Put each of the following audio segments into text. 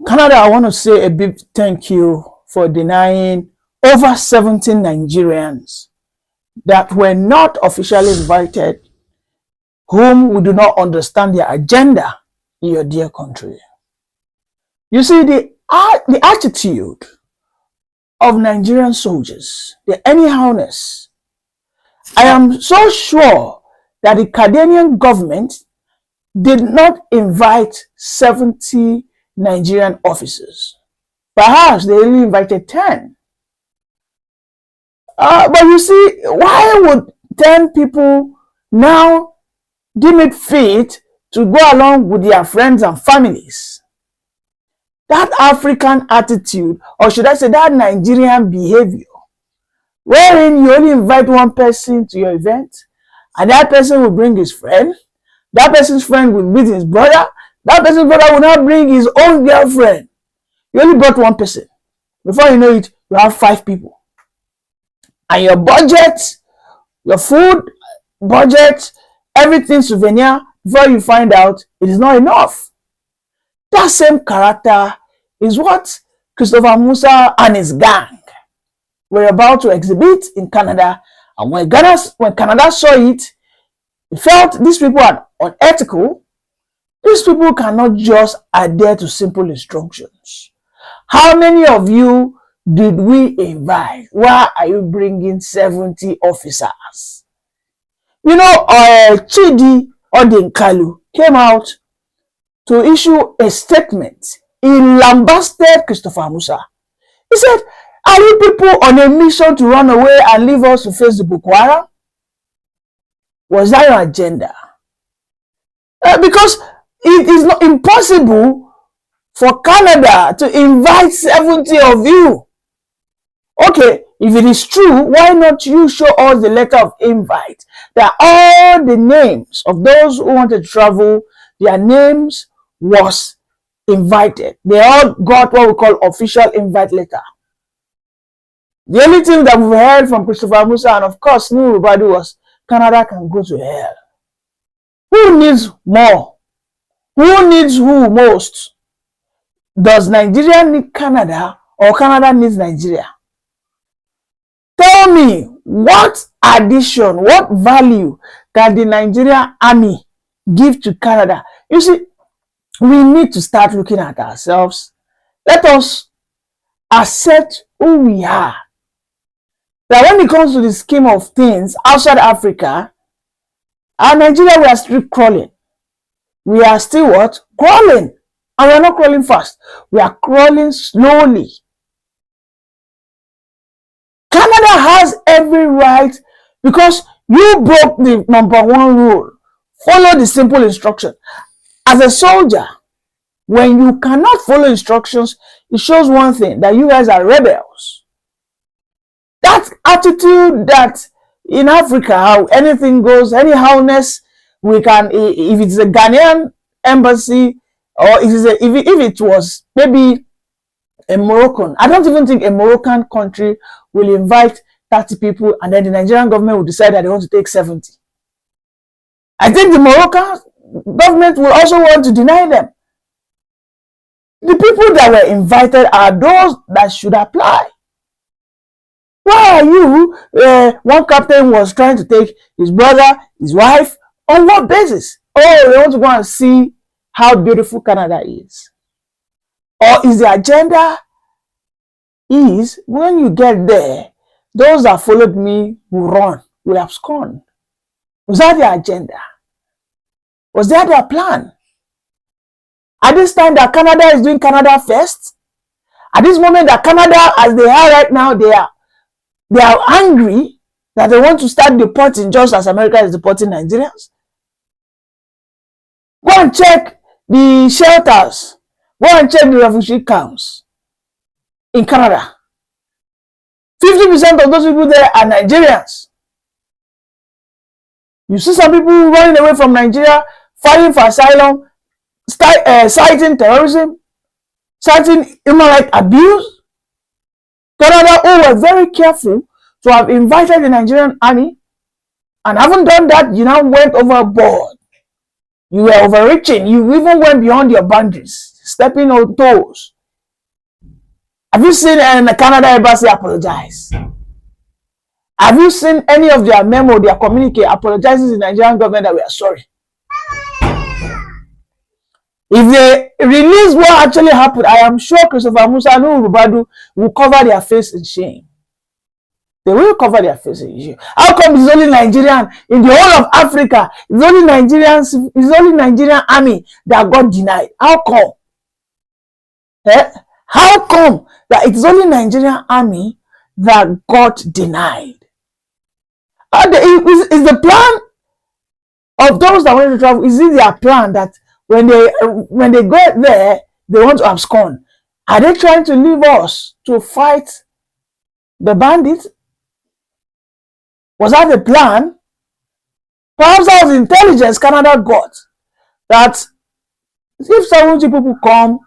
Canada, I want to say a big thank you for denying over 17 Nigerians that were not officially invited, whom we do not understand their agenda in your dear country. You see, the attitude of Nigerian soldiers, the anyhowness, I am so sure that the Canadian government did not invite 70 Nigerian officers. Perhaps they only invited 10. But you see, why would 10 people now deem it fit to go along with their friends and families? That African attitude, or should I say that Nigerian behavior, wherein you only invite one person to your event, and that person will bring his friend, that person's friend will meet his brother, that person's brother will not bring his own girlfriend. You only brought one person. Before you know it, you have 5 people. And your budget, your food budget, everything souvenir, before you find out, it is not enough. That same character is what Christopher Musa and his gang were about to exhibit in Canada. And when Canada saw it, it felt these people are unethical. These people cannot just adhere to simple instructions. How many of you did we invite? Why are you bringing 70 officers? You know, Chidi Odinkalu came out to issue a statement. He lambasted Christopher Musa. He said, are you people on a mission to run away and leave us to face the Boko Haram? Was that your agenda? Because it is not impossible for Canada to invite 70 of you. Okay, if it is true, why not you show us the letter of invite? That all the names of those who wanted to travel, their names was invited. They all got what we call official invite letter. The only thing that we've heard from Christopher Musa and of course Ribadu was Canada can go to hell. Who needs more? Who needs who most? Does Nigeria need Canada or Canada needs Nigeria? Tell me, what addition, what value can the Nigerian army give to Canada? You see, we need to start looking at ourselves. Let us accept who we are. That when it comes to the scheme of things outside Africa, Nigeria, we are still crawling. We are still what? Crawling. And we are not crawling fast. We are crawling slowly. Canada has every right because you broke the #1 rule. Follow the simple instruction. As a soldier, when you cannot follow instructions, it shows one thing, that you guys are rebels. That attitude that in Africa, how anything goes, anyhowness, we can, if it's a Ghanaian embassy, or if it was maybe a Moroccan, I don't even think a Moroccan country will invite 30 people and then the Nigerian government will decide that they want to take 70. I think the Moroccan government will also want to deny them. The people that were invited are those that should apply. Why are you, one captain was trying to take his brother, his wife, on what basis? Oh, they want to go and see how beautiful Canada is. Or is the agenda is when you get there, those that followed me will run, will abscond. Was that the agenda? Was that their plan? At this time that Canada is doing Canada first, at this moment that Canada, as they are right now, they are angry that they want to start deporting just as America is deporting Nigerians. Go and check the shelters. Go and check the refugee camps in Canada. 50% of those people there are Nigerians. You see some people running away from Nigeria, fighting for asylum, citing terrorism, citing human rights abuse. Canada, who were very careful to have invited the Nigerian army, and haven't done that, you now went overboard. You were overreaching. You even went beyond your boundaries. stepping on toes. Have you seen the Canada embassy apologize? Have you seen any of their memo, their communique apologizing to the Nigerian government that we are sorry? If they release what actually happened, I am sure Christopher Musa and Ribadu will cover their face in shame. They will cover their face in shame. How come it's only Nigerian in the whole of Africa? It's only Nigerian army that got denied. How come? How come that it's only Nigerian army that got denied? Is the plan of those that want to travel? Is it their plan that when they go there, they want to abscond? Are they trying to leave us to fight the bandits? Was that the plan? Perhaps that was intelligence Canada got. That if 70 people come,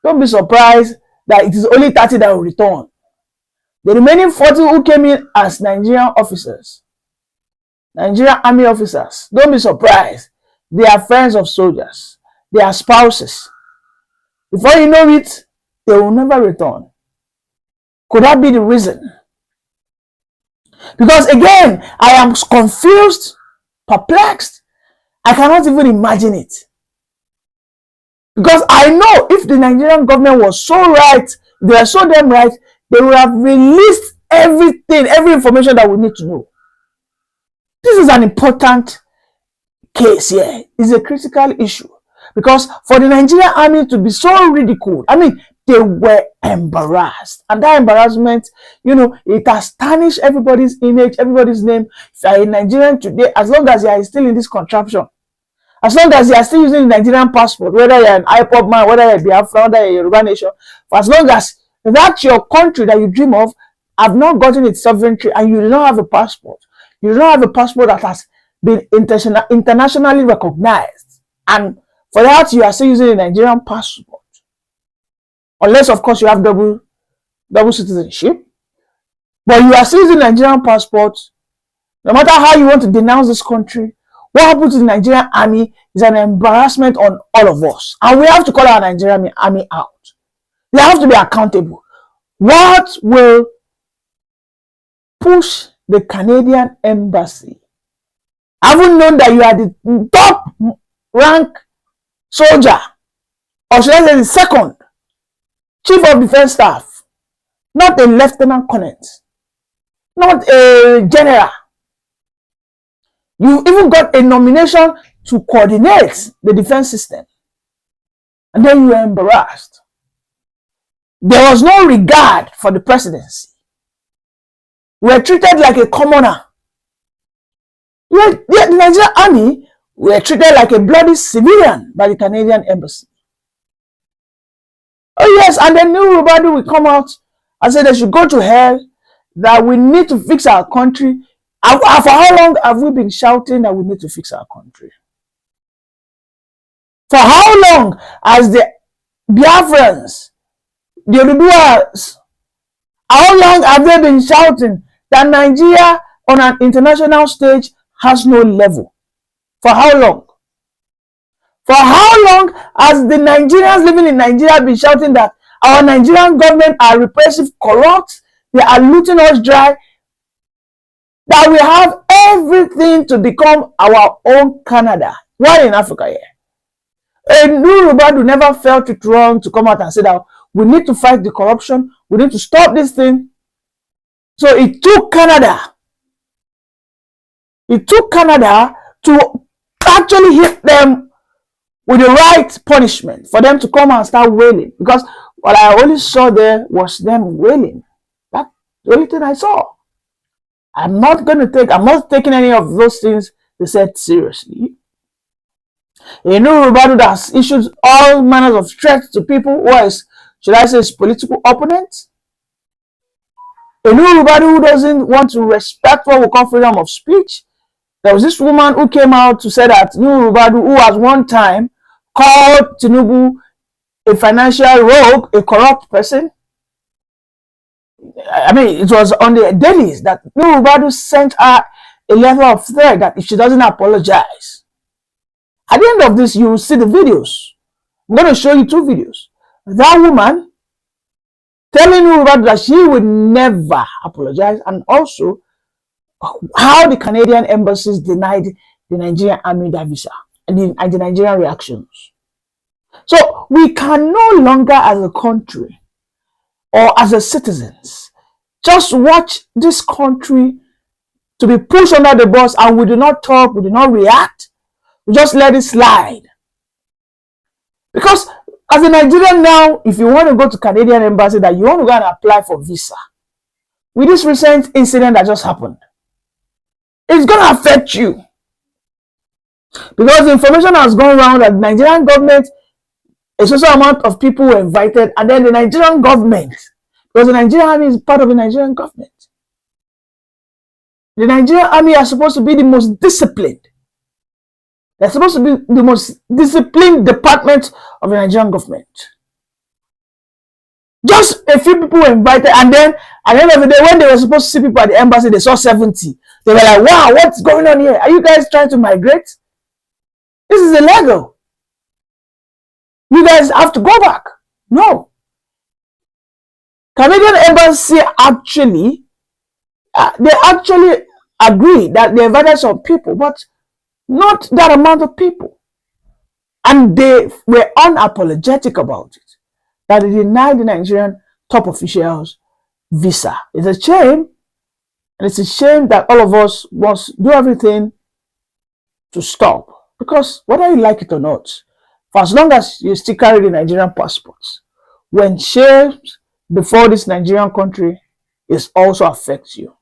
don't be surprised that it is only 30 that will return. The remaining 40 who came in as Nigerian officers, Nigerian army officers, don't be surprised. They are friends of soldiers. They are spouses. Before you know it, they will never return. Could that be the reason? Because again, I am confused, perplexed. I cannot even imagine it. Because I know if the Nigerian government was so right, they were so damn right, they would have released everything, every information that we need to know. This is an important case here. It's a critical issue. Because for the Nigerian army to be so ridiculed, I mean, they were embarrassed. And that embarrassment, it has tarnished everybody's image, everybody's name. If you are a Nigerian today, as long as you are still in this contraption, as long as you are still using the Nigerian passport, whether you're an IPOB man, whether you're Biafra, whether you're a Yoruba nation, for as long as that's your country that you dream of, have not gotten its sovereignty, and you do not have a passport, you do not have a passport that has been internationally recognized, and for that you are still using a Nigerian passport, unless of course you have double citizenship, but you are still using Nigerian passport. No matter how you want to denounce this country, what happened to the Nigerian army is an embarrassment on all of us, and we have to call our Nigerian army out. They have to be accountable. What will push the Canadian embassy, having known that you are the top rank soldier, or should I say the second chief of defense staff, not a lieutenant colonel, not a general. You even got a nomination to coordinate the defense system, and then you were embarrassed. There was no regard for the presidency. We were treated like a commoner. The Nigerian army were treated like a bloody civilian by the Canadian embassy. Oh yes, and then new Ribadu will come out and say they should go to hell, that we need to fix our country. For how long have we been shouting that we need to fix our country? For how long has the Biafrans, the Ribuas, how long have they been shouting that Nigeria on an international stage has no level? For how long? For how long has the Nigerians living in Nigeria been shouting that our Nigerian government are repressive, corrupt, they are looting us dry, that we have everything to become our own Canada? Why in Africa here? And new Ribadu never felt it wrong to come out and say that we need to fight the corruption, we need to stop this thing. So it took Canada to actually hit them with the right punishment for them to come and start wailing. Because what I only saw there was them wailing. That's the only thing I saw. I'm not taking any of those things they said seriously. A new Ribadu that has issued all manners of threats to people who is, should I say, his political opponents. A new Ribadu who doesn't want to respect what we call freedom of speech. There was this woman who came out to say that new Ribadu, who at one time called Tinubu a financial rogue, a corrupt person. I mean, it was on the dailies that new Ribadu sent her a letter of threat that if she doesn't apologize, at the end of this, you will see the videos. I'm going to show you 2 videos. That woman telling Ribadu that she would never apologize, and also how the Canadian embassies denied the Nigerian army that visa and the Nigerian reactions. So we can no longer, as a country or as a citizens, just watch this country to be pushed under the bus, and we do not talk, we do not react, we just let it slide. Because as a Nigerian now, if you want to go to Canadian embassy, that you want to go and apply for visa, with this recent incident that just happened, it's going to affect you. Because the information has gone around that the Nigerian government, a social amount of people were invited, and then the Nigerian government, because the Nigerian army is part of the Nigerian government. The Nigerian army are supposed to be the most disciplined. They're supposed to be the most disciplined department of the Nigerian government. Just a few people were invited, and then at the end of the day, when they were supposed to see people at the embassy, they saw 70. They were like, wow, what's going on here? Are you guys trying to migrate? This is illegal. You guys have to go back. No. Canadian embassy actually, they actually agree that they invited some people, but not that amount of people. And they were unapologetic about it, that they denied the Nigerian top officials visa. It's a shame, and it's a shame that all of us must do everything to stop. Because whether you like it or not, for as long as you still carry the Nigerian passports, when shared before this Nigerian country, it also affects you.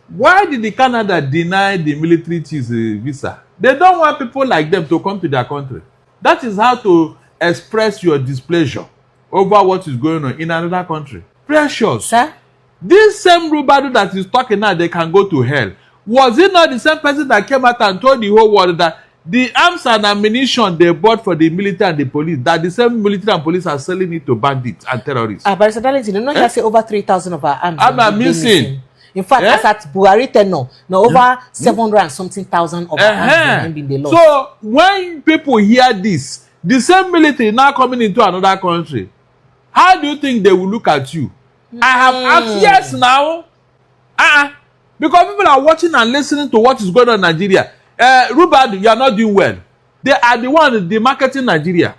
Why did the Canada deny the military chiefs visa? They don't want people like them to come to their country. That is how to express your displeasure over what is going on in another country. Precious. Sir? This same Ribadu that is talking now, they can go to hell. Was it not the same person that came out and told the whole world that the arms and ammunition they bought for the military and the police, that the same military and police are selling it to bandits and terrorists? But Darlington, you know, you say over 3,000 of our arms. I'm missing. In fact, as at Buhari tenure, now over 700 and something thousand of our arms been the lost. So when people hear this, the same military now coming into another country, how do you think they will look at you? I have asked yes now. Because people are watching and listening to what is going on in Nigeria. Ribadu, you are not doing well. They are the one demarketing Nigeria.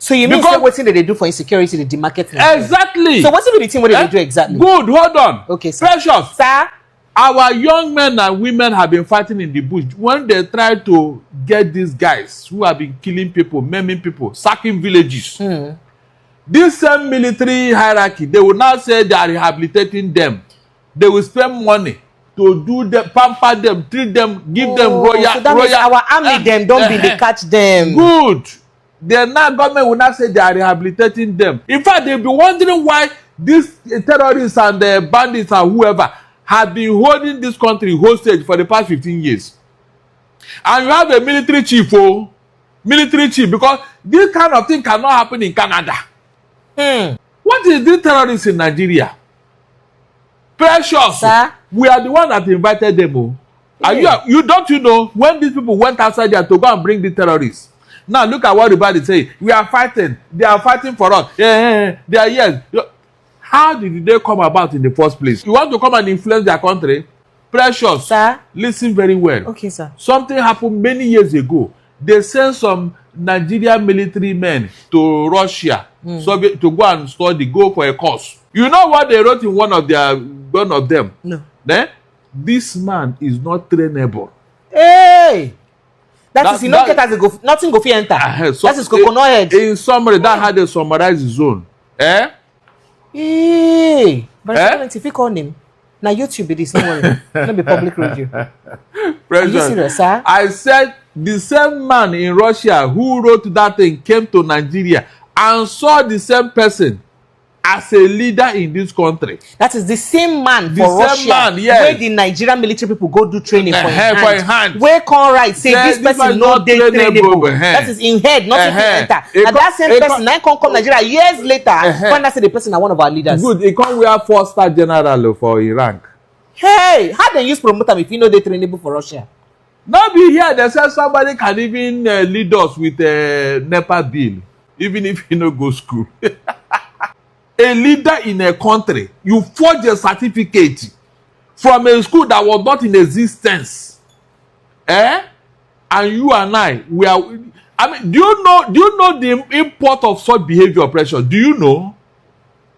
So you mean what thing that they do for insecurity, they demarket Nigeria? Exactly. So what's the thing what they do exactly? Good, hold on. Okay, sir. Precious. Sir? Our young men and women have been fighting in the bush when they try to get these guys who have been killing people, maiming people, sacking villages. This same military hierarchy, they will now say they are rehabilitating them. They will spend money to do them, pamper them, treat them, give them royal. So that means our army them don't be they catch them. Good. The now government will not say they are rehabilitating them. In fact, they'll be wondering why these terrorists and the bandits and whoever have been holding this country hostage for the past 15 years. And you have a military chief, because this kind of thing cannot happen in Canada. What is this terrorists in Nigeria? Precious. Sir? We are the one that invited them. Are you don't you know when these people went outside there to go and bring the terrorists? Now look at what everybody say. We are fighting. They are fighting for us. They are yes. How did they come about in the first place? You want to come and influence their country? Precious. Sir? Listen very well. Okay, sir. Something happened many years ago. They sent some Nigerian military men to Russia to go and study, go for a course. You know what they wrote in one of them? No. This man is not trainable. Hey! That is not get as a go, nothing go fi enter. So that is coconut head. In summary, that had a summarized zone. Hey! But if you call him, now YouTube it is no worry. Not be public radio. Are you serious, sir? I said the same man in Russia who wrote that thing came to Nigeria and saw the same person as a leader in this country. That is the same man for Russia. Yes. Where the Nigerian military people go do training for in hand. Where can right say this person no dey trainable. That is in head, not in enter. And that same person now come Nigeria years later when I say the person are one of our leaders. Good, he come wear 4-star general for Iraq. Hey, how they use promote him if you know they trainable for Russia? Now be here, they say somebody can even lead us with a NEPA bill, even if you no go school. A leader in a country, you forge a certificate from a school that was not in existence. And you and I, we are. I mean, do you know the import of such behavior pressure? Do you know?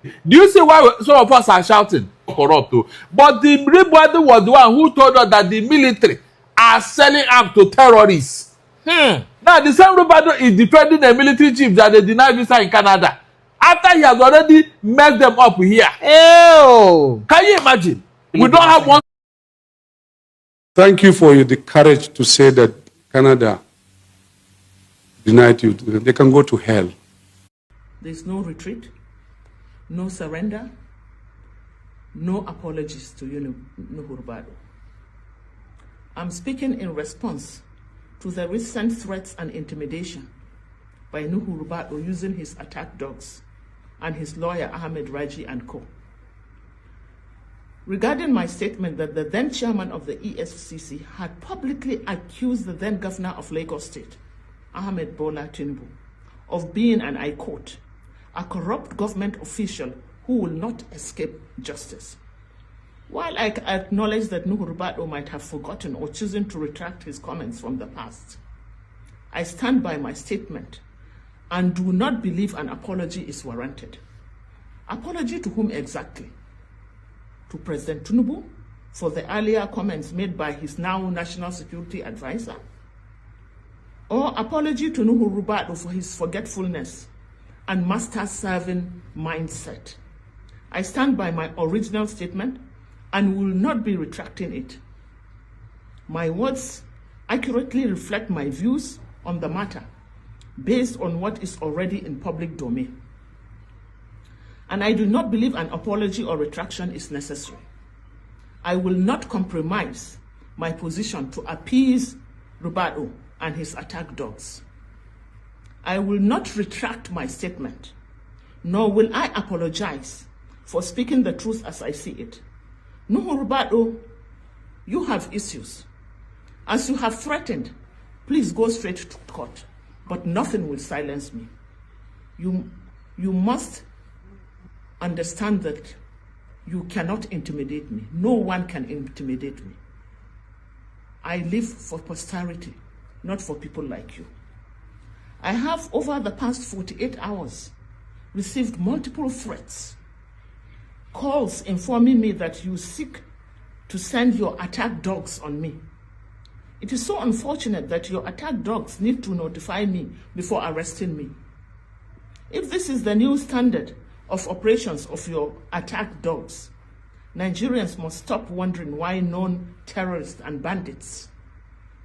Do you see why some of us are shouting corrupt? But the Ribadu was the one who told us that the military are selling arms to terrorists. Now the same Ribadu is defending a military chief that they denied visa in Canada after he has already messed them up here. Ew. Can you imagine? We don't have one. Thank you for the courage to say that Canada denied you. They can go to hell. There's no retreat, no surrender, no apologies to Nuhu Ribadu. I'm speaking in response to the recent threats and intimidation by Nuhu Ribadu using his attack dogs and his lawyer Ahmed Raji and co. Regarding my statement that the then chairman of the EFCC had publicly accused the then governor of Lagos State, Ahmed Bola Tinubu, of being, and I quote, a corrupt government official who will not escape justice. While I acknowledge that Nuhu Ribadu might have forgotten or chosen to retract his comments from the past, I stand by my statement and do not believe an apology is warranted. Apology to whom exactly? To President Tinubu for the earlier comments made by his now National Security Advisor? Or apology to Nuhu Ribadu for his forgetfulness and master-serving mindset? I stand by my original statement and will not be retracting it. My words accurately reflect my views on the matter based on what is already in public domain. And I do not believe an apology or retraction is necessary. I will not compromise my position to appease Ribadu and his attack dogs. I will not retract my statement, nor will I apologize for speaking the truth as I see it. Nuhu Ribadu, you have issues. As you have threatened, please go straight to court, but nothing will silence me. You must understand that you cannot intimidate me. No one can intimidate me. I live for posterity, not for people like you. I have, over the past 48 hours, received multiple threats, calls informing me that you seek to send your attack dogs on me. It is so unfortunate that your attack dogs need to notify me before arresting me. If this is the new standard of operations of your attack dogs, Nigerians must stop wondering why known terrorists and bandits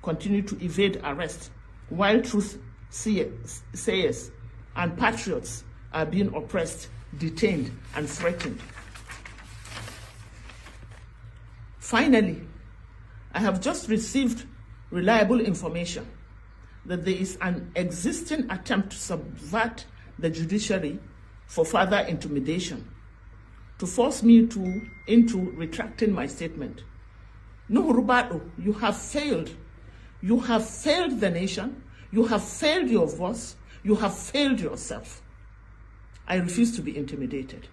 continue to evade arrest while truth sayers and patriots are being oppressed, detained, and threatened. Finally, I have just received reliable information that there is an existing attempt to subvert the judiciary for further intimidation, to force me into retracting my statement. Nuhu Ribadu, you have failed. You have failed the nation. You have failed your voice. You have failed yourself. I refuse to be intimidated.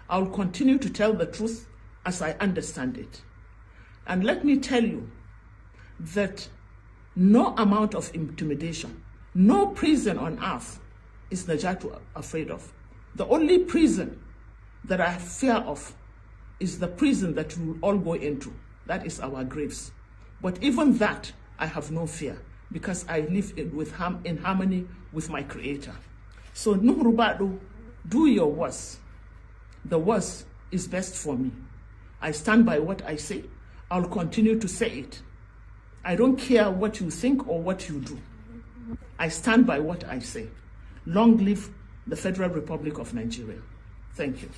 I will continue to tell the truth as I understand it. And let me tell you that no amount of intimidation, no prison on earth is Najatu afraid of. The only prison that I fear of is the prison that we will all go into. That is our graves. But even that, I have no fear because I live in harmony with my Creator. So Nuhu Ribadu, do your worst. The worst is best for me. I stand by what I say. I'll continue to say it. I don't care what you think or what you do. I stand by what I say. Long live the Federal Republic of Nigeria. Thank you.